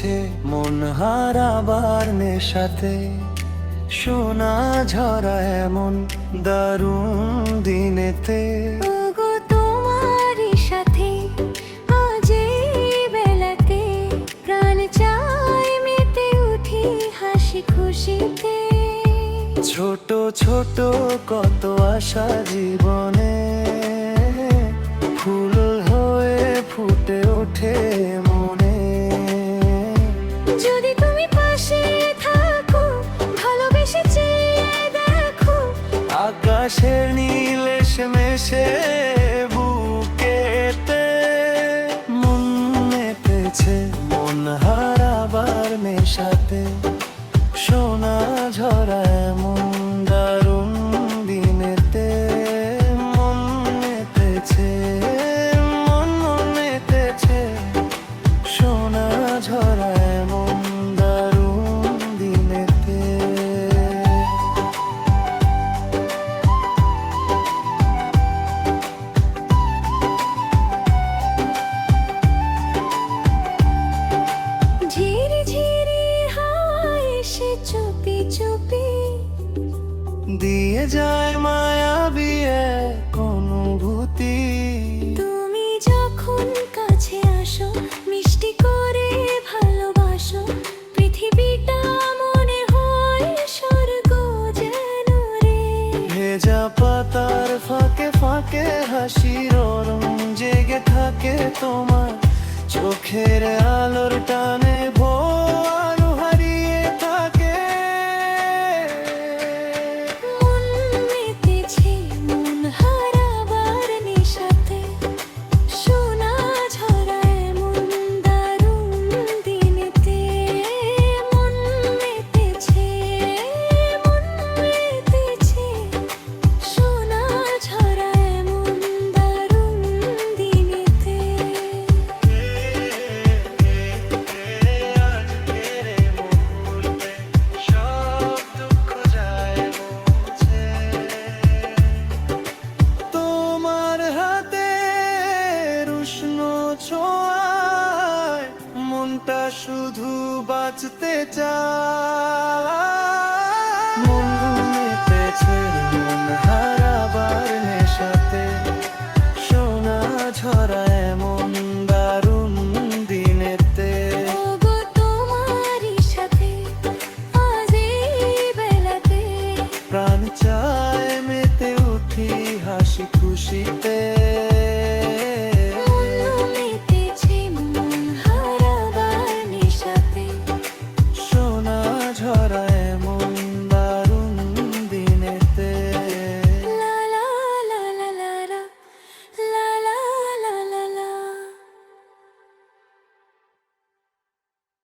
মেতেছে মন হারাবার নেশাতে, সোনা ঝরা এমন দারুণ দিনেতে। ওগো তোমারই সাথে আজ এই বেলাতে, প্রাণ চায় মেতে উঠি হাসি খুশিতে। ছোট ছোট কত আশা জীবনে, ফুল হয়ে ফুটে ওঠে মনে। যদি তুমি পাশে থাকো, ভালোবেসে চেয়ে দেখো, আকাশের নীল মেশে বুকেতে, মন মেতেছে মন হারাবার নেশাতে, সোনা ঝরা এমন দারুণ দিনেতে। মন মেতেছে মন মেতেছে, সোনা ঝরা এমন দারুণ দিনেতে। ঝিরি ঝিরি হাওয়া এসে চুপি চুপি দিয়ে যায় মায়াবী এক অনুভূতি। তুমি যখন কাছে আসো, মিষ্টি করে ভালোবাসো, পৃথিবীটা মনে হয় স্বর্গ যেন রে। ভেজা পাতার ফাঁকে ফাঁকে হাসির রং জেগে থাকে তোমার, চোখের আলোর টানে ভোর হারিয়ে থাকে। মন মেতেছে মন হারাবার নেশাতে, সোনা ঝরা এমন দারুণ দিনেতে। মন মেতেছে সোনা ঝরা এমন দারুণ দিনেতে। তোমার হাতের উষ্ণ ছোঁয়ায় মনটা শুধু বাঁচতে চায়। মন মেতেছে মন হারাবার নেশাতে, সোনা ঝরা এমন দারুণ দিনেতে। ওগো তোমারই সাথে আজ এই বেলাতে, প্রাণ চায় মেতে উঠি হাসি খুশিতে।